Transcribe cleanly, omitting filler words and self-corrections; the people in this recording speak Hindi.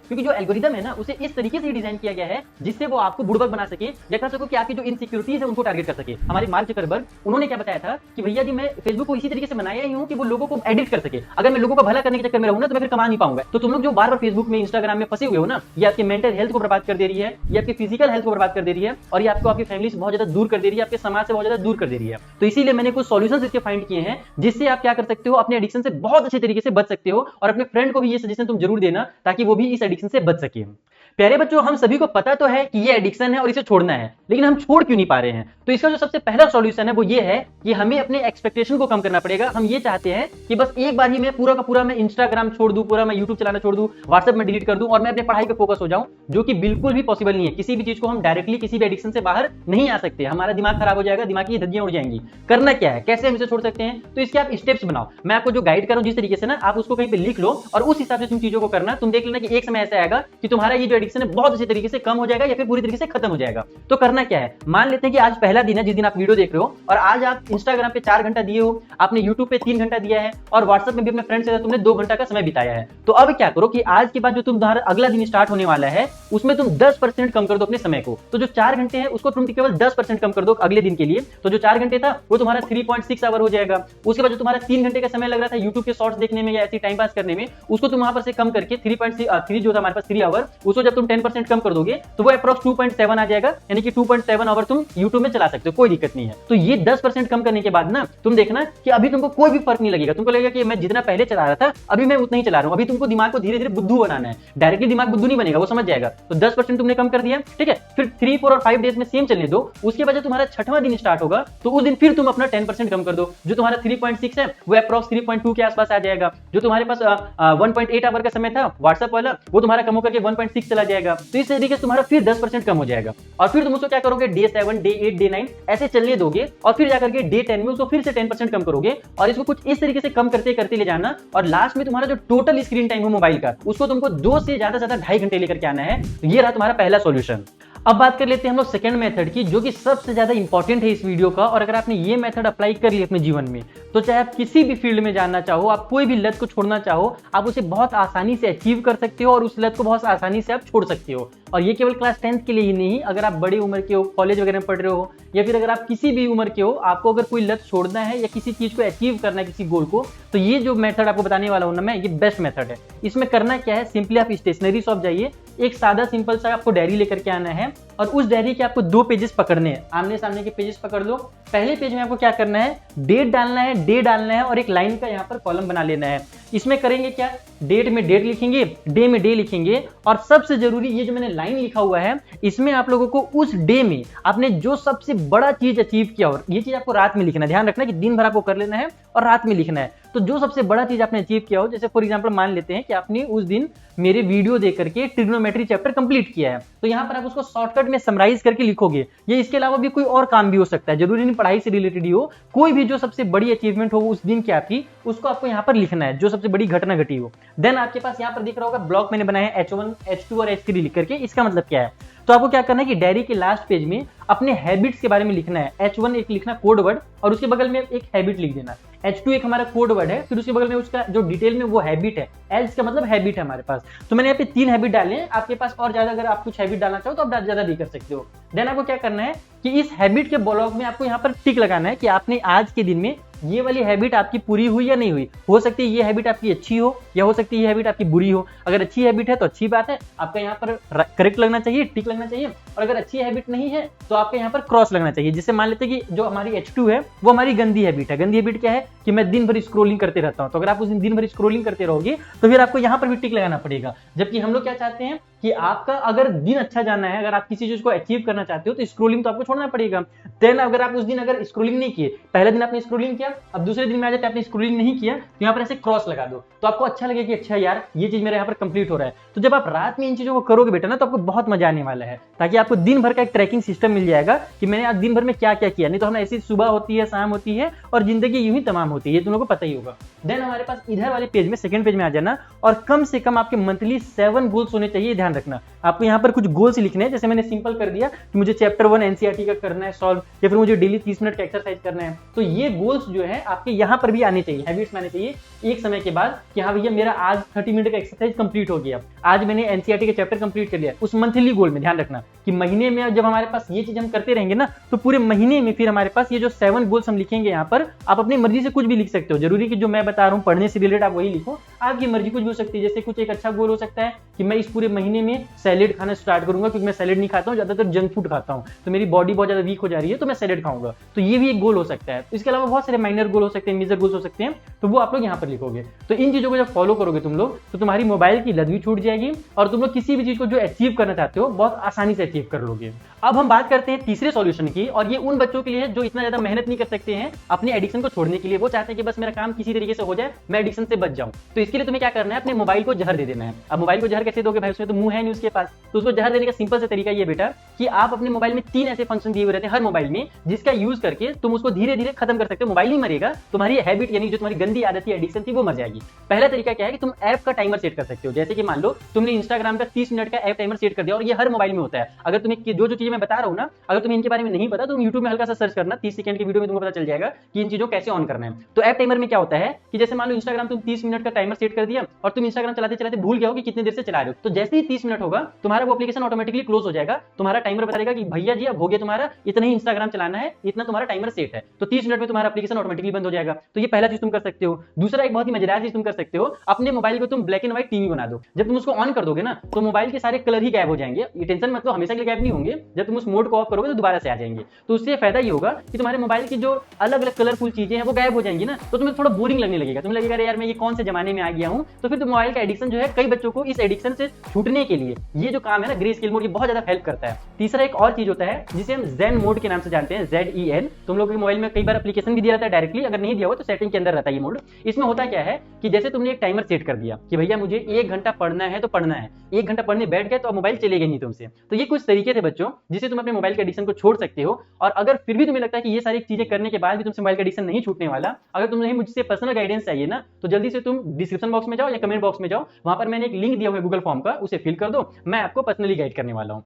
क्योंकि जो एल्गोरिदम है ना उसे इस तरीके से डिजाइन किया गया है जिससे वो आपको बुड़बक बना सके या कह सको कि आपकी जो इनसिक्योरिटीज है उनको टारगेट कर सके। हमारे मार्क जकरबर्ग उन्होंने क्या बताया था कि भैया जी मैं फेसबुक को इसी तरीके से बनाया ही हूं कि वो लोगों को एडिट कर सके। अगर मैं लोगों का भला करने के चक्कर में रहूं ना तो मैं फिर कमा नहीं पाऊंगा। तो तुम लोग जो बार बार फेसबुक में इंस्टाग्राम में फंसे हुए हो ना, ये आपके मेंटल हेल्थ को बर्बाद कर दे रही है, ये आपकी फिजिकल हेल्थ को बर्बाद कर दे रही है और ये आपको आपकी फैमिली से बहुत ज्यादा दूर कर दे रही है, आपके समाज से बहुत ज्यादा दूर कर दे रही है। तो इसीलिए मैंने कुछ सॉल्यूशंस इसके फाइंड किए हैं जिससे आप क्या कर सकते हो, अपने एडिक्शन से बहुत अच्छे तरीके से बच सकते हो। और अपने फ्रेंड को भी ये सजेशन तुम जरूर देना ताकि वो भी इस एडिक्शन से बच सके। प्यारे बच्चों, हम सभी को पता तो है कि ये एडिक्शन है और इसे छोड़ना है, लेकिन हम छोड़ क्यों नहीं पा रहे हैं? तो इसका जो सबसे पहला सॉल्यूशन है वो ये है कि हमें अपने एक्सपेक्टेशन को कम करना पड़ेगा। हम ये चाहते हैं कि बस एक बार ही मैं पूरा का पूरा मैं इंस्टाग्राम छोड़ दूं, पूरा मैं यूट्यूब चलाना छोड़ दूं, व्हाट्सएप में डिलीट कर दूं और मैं अपने पढ़ाई पे फोकस हो जाऊं, जो कि बिल्कुल भी पॉसिबल नहीं है। किसी भी चीज को हम डायरेक्टली किसी भी एडिक्शन से बाहर नहीं आ सकते, हमारा दिमाग खराब हो जाएगा, दिमाग की धज्जियां उड़ जाएंगी। करना क्या है, कैसे हम इसे छोड़ सकते हैं? तो इसके आप स्टेप्स बनाओ। मैं आपको जो गाइड कर रहा हूं जिस तरीके से ना, आप उसको कहीं पे लिख लो और उस हिसाब से तुम चीजों को करना। तुम देख लेना कि एक समय ऐसा आएगा कि तुम्हारा ये जो एडिक्शन है बहुत अच्छे तरीके से कम हो जाएगा या फिर पूरी तरीके से खत्म हो जाएगा। तो करना क्या है, मान लेते हैं कि आज पहला दिन है जिस दिन आप वीडियो देख रहे हो और आज आप इंस्टाग्राम पे 4 घंटा दिए हो, आपने यूट्यूब पे 3 घंटा दिया है और व्हाट्सएप में भी अपने फ्रेंड के साथ तुमने 2 घंटा का समय बिताया है। तो अब क्या करो कि आज के बाद जो तुम्हारा अगला दिन स्टार्ट होने वाला है उसमें तुम 10% कम कर दो अपने समय को। तो जो 4 घंटे है उसको तुम केवल 10% कम कर दो अगले दिन के लिए। तो जो 4 घंटे था वो तुम्हारा 3.6 आवर हो जाएगा। उसके बाद जो तुम्हारा 3 घंटे का समय लग रहा था यूट्यूब के शॉर्ट्स देखने में या ऐसी टाइम पास करने में, उसको तुम वहां पर से कम करके 3 जो था हमारे पास 3 आवर, उसको जब तुम 10% कम कर दोगे तो वो अप्रॉक्स 2.7 आ जाएगा। यानी कि 2.7 आवर तुम यूट्यूब में चला सकते हो, कोई दिक्कत नहीं है। तो ये 10% कम करने के बाद ना तुम देखना कि अभी तुमको कोई भी फर्क नहीं लगेगा। तुमको लगेगा कि मैं जितना पहले चला रहा था अभी मैं उतना ही चला रहा हूं। अभी तुमको दिमाग को धीरे धीरे बुद्धू बनाना है, डायरेक्टली दिमाग बुद्धू नहीं बनेगा, वो समझ जाएगा। तो 10% तुमने कम कर दिया, ठीक है। फिर 3, 4 और 5 डेज में सेम चलने दो। उसके बाद जब तुम्हारा 6वां दिन स्टार्ट होगा तो उस दिन फिर तुम अपना 10% कम कर दो। जो तुम्हारा 3.6 है वो अप्रॉक्स 3.2 के आसपास आ जाएगा। जो तुम्हारे पास 1.8 आवर का समय था व्हाट्सएप वाला, वो तुम्हारा कम होकर के 1.6 चला जाएगा। तो इस तरीके से तुम्हारा फिर 10% कम हो जाएगा। और फिर तुम उसको क्या करोगे, डे 7, डे 8, डे 9 ऐसे चलने दोगे और फिर जाकर के डे 10 में उसको फिर से 10% कम करोगे और इसको कुछ इस तरीके से कम करते करते ले जाना। और लास्ट में तुम्हारा जो टोटल स्क्रीन टाइम है मोबाइल का, उसको तुमको 2 से ज्यादा 2.5 घंटे लेकर के आना है। तो ये रहा तुम्हारा पहला सॉल्यूशन। अब बात कर लेते हैं हम लोग सेकंड मेथड की, जो कि सबसे ज्यादा इंपॉर्टेंट है इस वीडियो का। और अगर आपने ये मेथड अप्लाई कर लिया अपने जीवन में तो चाहे आप किसी भी फील्ड में जानना चाहो, आप कोई भी लत को छोड़ना चाहो, आप उसे बहुत आसानी से अचीव कर सकते हो और उस लत को बहुत आसानी से आप छोड़ सकते हो। और ये केवल क्लास 10th के लिए ही नहीं, अगर आप बड़ी उम्र के हो, कॉलेज वगैरह में पढ़ रहे हो या फिर अगर आप किसी भी उम्र के हो, आपको अगर कोई लत छोड़ना है या किसी चीज को अचीव करना है, किसी गोल को, तो ये जो मेथड आपको बताने वाला हूं ना मैं, ये बेस्ट मेथड है। इसमें करना क्या है, सिंपली आप स्टेशनरी शॉप जाइए, एक सादा सिंपल सा आपको डायरी लेकर के आना है और उस डायरी के आपको 2 पेजेस पकड़ने हैं, आमने सामने के पेजेस पकड़ लो। पहले पेज में आपको क्या करना है, डेट डालना है, डे डालना है और एक लाइन का यहाँ पर कॉलम बना लेना है। इसमें करेंगे क्या, डेट में डेट लिखेंगे, डे में डे लिखेंगे और सबसे जरूरी ये जो मैंने लाइन लिखा हुआ है, इसमें आप लोगों को उस डे में आपने जो सबसे बड़ा चीज अचीव किया, और ये चीज आपको रात में लिखना है। ध्यान रखना कि दिन भर आपको कर लेना है और रात में लिखना है। तो जो सबसे बड़ा चीज आपने अचीव किया हो, जैसे फॉर एग्जांपल मान लेते हैं कि आपने उस दिन मेरे वीडियो देख करके ट्रिग्नोमेट्री चैप्टर कंप्लीट किया है, तो यहाँ पर आप उसको शॉर्टकट में समराइज करके लिखोगे। ये इसके अलावा भी कोई और काम भी हो सकता है, जरूरी नहीं पढ़ाई से रिलेटेड ही हो, कोई भी जो सबसे बड़ी अचीवमेंट हो उस दिन की आपकी, उसको आपको यहाँ पर लिखना है, जो सबसे बड़ी घटना घटी हो। देन आपके पास यहाँ पर दिख रहा होगा ब्लॉक मैंने बनाया है H1, H2 और H3 लिख करके। इसका मतलब क्या है, तो आपको क्या करना है कि डायरी के लास्ट पेज में अपने हैबिट्स के बारे में लिखना है। H1 एक लिखना कोड वर्ड और उसके बगल में एक हैबिट लिख देना। H2 एक हमारा कोड वर्ड है, फिर उसके बगल में उसका जो डिटेल में वो हैबिट है, एल्स का मतलब हैबिट है हमारे पास। तो मैंने यहाँ पे 3 हैबिट डाले हैं, आपके पास और ज्यादा अगर आप कुछ हैबिट डालना चाहो तो आप ज्यादा भी कर सकते हो। देन आपको क्या करना है कि इस हैबिट के ब्लॉक में आपको यहाँ पर टिक लगाना है कि आपने आज के दिन में ये वाली हैबिट आपकी पूरी हुई या नहीं हुई। हो सकती है ये हैबिट आपकी अच्छी हो या हो सकती है ये हैबिट आपकी बुरी हो। अगर अच्छी हैबिट है तो अच्छी बात है, आपका यहाँ पर करेक्ट लगना चाहिए, टिक लगना चाहिए। और अगर अच्छी हैबिट नहीं है तो आपका यहाँ पर क्रॉस लगना चाहिए। जिससे मान लेते हैं कि जो हमारी H2 है वो हमारी गंदी हैबिट है। गंदी हैबिट क्या है कि मैं दिन भर स्क्रोलिंग करते रहता हूँ। तो अगर आप उस दिन भर स्क्रोलिंग करते रहोगे तो फिर आपको यहाँ पर भी टिक लगाना पड़ेगा। जबकि हम लोग क्या चाहते हैं कि आपका अगर दिन अच्छा जाना है, अगर आप किसी चीज को अचीव करना चाहते हो तो स्क्रोलिंग तो आपको छोड़ना पड़ेगा। देन अगर आप उस दिन अगर स्क्रोलिंग नहीं किए, पहले दिन आपने स्क्रोलिंग किया, अब दूसरे दिन में आ जाते आपने स्क्रोलिंग नहीं किया, तो यहाँ पर ऐसे क्रॉस लगा दो, तो आपको अच्छा लगे कि अच्छा यार ये चीज मेरे यहाँ पर कंप्लीट हो रहा है। तो जब आप रात में इन चीजों को करोगे बेटा ना, तो आपको बहुत मजा आने वाला है, ताकि आपको दिन भर का एक ट्रैकिंग सिस्टम मिल जाएगा कि मैंने आज दिन भर में क्या क्या किया। नहीं तो हम ऐसी सुबह होती है, शाम होती है और जिंदगी यूं ही तमाम होती है, ये तुम लोगों को पता ही होगा। देन हमारे पास इधर वाले पेज में, सेकंड पेज में आ जाना और कम से कम आपके मंथली 7 गोल्स होने चाहिए। ध्यान रखना, आपको यहाँ पर कुछ गोल्स लिखने हैं। जैसे मैंने सिंपल कर दिया कि मुझे चैप्टर 1 एनसीईआरटी का करना है सॉल्व, या फिर मुझे डेली 30 मिनट का एक्सरसाइज करना है। तो ये गोल्स जो है आपके यहाँ पर भी आने चाहिए, हैबिट्स में आने चाहिए एक समय के बाद कि हाँ भैया मेरा आज 30 मिनट का एक्सरसाइज कंप्लीट हो गया, आज मैंने एनसीईआरटी के चैप्टर कंप्लीट कर लिया। उस मंथली गोल में ध्यान रखना कि महीने में जब हमारे पास ये चीज हम करते रहेंगे ना, तो पूरे महीने में फिर हमारे पास ये जो 7 गोल्स हम लिखेंगे यहाँ पर, आप अपनी मर्जी से कुछ भी लिख सकते हो। जरूरी कि जो मैं बता रहा हूँ पढ़ने से रिलेटेड आप वही लिखो, आपकी मर्जी कुछ भी हो सकती है। जैसे कुछ एक अच्छा गोल हो सकता है कि मैं इस पूरे महीने में सैलेड खाना स्टार्ट करूंगा, क्योंकि मैं सैलेड नहीं खाता हूँ, ज्यादातर जंक फूड खाता हूँ, तो मेरी बॉडी बहुत ज्यादा वीक हो जा रही है, तो मैं सैलेड खाऊंगा। तो ये भी एक गोल हो सकता है। इसके अलावा बहुत सारे माइनर गोल हो सकते हैं, मेजर गोल्स हो सकते हैं, तो वो आप लोग यहाँ पर लिखोगे। तो इन चीजों को जब फॉलो करोगे तुम लोग, तो तुम्हारी मोबाइल की लत भी छूट जाएगी और तुम लोग किसी भी चीज को जो अचीव करना चाहते हो बहुत आसानी से अचीव कर लोगे। अब हम बात करते हैं तीसरे सॉल्यूशन की, और ये उन बच्चों के लिए जो इतना ज्यादा मेहनत नहीं कर सकते हैं अपने एडिक्शन को छोड़ने के लिए। वो चाहते हैं कि बस मेरा काम किसी तरीके से हो जाए, मैं एडिक्शन से बच जाऊं। तो इसके लिए तुम्हें क्या करना है, अपने मोबाइल को जहर दे देना है। अब मोबाइल को जहर कैसे दोगे भाई, उसमें तो मुंह है नहीं उसके पास। तो उसको जहर देने का सिंपल से तरीका ये बेटा कि आप अपने मोबाइल में 3 ऐसे फंक्शन दिए हुए रहते हैं हर मोबाइल में, जिसका यूज करके तुम उसको धीरे धीरे खत्म कर सकते हो। मोबाइल नहीं मरेगा, तुम्हारी हैबिट यानी जो तुम्हारी गंदी आदत थी, एडिक्शन थी, वो मर जाएगी। पहला तरीका क्या है कि तुम ऐप का टाइमर सेट कर सकते हो। जैसे कि मान लो तुमने इंस्टाग्राम का 30 मिनट का ऐप टाइमर सेट कर दिया, और ये हर मोबाइल में होता है। अगर तुम्हें जो चीजें मैं बता रहा हूँ ना, अगर तुम्हें इनके बारे में नहीं पता तो तुम यूट्यूब में हल्का सा सर्च करना, 30 सेकंड की वीडियो में तुमको पता चल जाएगा कि इन चीजों कैसे ऑन करना है। तो ऐप टाइमर में क्या होता है कि जैसे मान लो इंस्टाग्राम तुम 30 मिनट का टाइमर सेट कर दिया और तुम इंस्टाग्राम चलाते चलाते भूल गए हो कि कितने देर से चला रहे हो, तो जैसे ही 30 मिनट होगा तुम्हारा वो एप्लीकेशन ऑटोमेटिकली क्लोज हो जाएगा। तुम्हारा टाइमर बताएगा कि भैया जी अब हो गया, तुम्हारा इतना ही इंस्टाग्राम चलाना है, इतना तुम्हारा टाइमर सेट है। तो 30 मिनट में तुम्हारा एप्लीकेशन ऑटोमेटिकली बंद हो जाएगा। तो ये पहला चीज तुम कर सकते हो। दूसरा एक बहुत ही मजेदार चीज तुम कर सकते हो, अपने मोबाइल को तुम ब्लैक एंड व्हाइट टीवी बना दो। जब तुम उसको ऑन कर दोगे ना, तो मोबाइल के सारे कलर ही गायब हो जाएंगे। ये टेंशन मतलब हमेशा के लिए गायब नहीं होंगे, जब तुम उस मोड को ऑफ करोगे तो दोबारा से आ जाएंगे। तो उससे फायदा ये होगा कि तुम्हारे मोबाइल की जो अलग अलग कलरफुल चीजें हैं वो गायब हो जाएंगी ना, तो तुम्हें थोड़ा बोरिंग लगने लगेगा। तुम्हें लगेगा यार मैं ये कौन से जमाने में आ गया हूँ। तो फिर तो मोबाइल का एडिक्शन जो है, कई बच्चों को इस एडिक्शन से छूटने के लिए ये जो काम है ना, ग्रे स्केल मोड, ये बहुत ज्यादा हेल्प करता है। तीसरा एक और चीज होता है जिसे हम zen मोड के नाम से जानते हैं, ZEN। तुम लोग के मोबाइल में कई बार एप्लीकेशन भी दिया रहता है डायरेक्टली, अगर नहीं दिया हुआ तो सेटिंग के अंदर रहता है ये मोड। इसमें होता क्या है कि जैसे तुमने एक टाइमर सेट कर दिया कि भैया मुझे 1 घंटा पढ़ना है तो पढ़ना है, 1 घंटा पढ़ने बैठ गए तो मोबाइल चलेगा नहीं तुमसे। तो ये कुछ तरीके थे बच्चों जिससे तुम अपने मोबाइल के एडिक्शन को छोड़ सकते हो। और अगर फिर भी तुम्हें लगता है कि ये सारी चीजें करने के बाद भी तुमसे मोबाइल का एडिक्शन नहीं छूटने वाला, अगर तुम्हें मुझसे पर्सनल गाइडेंस चाहिए ना, तो जल्दी से तुम डिस्क्रिप्शन बॉक्स में जाओ या कमेंट बॉक्स में जाओ, वहां पर मैंने एक लिंक दिया हुआ है गूगल फॉर्म का, उसे फिल कर दो। मैं आपको पर्सनली गाइड करने वाला हूं।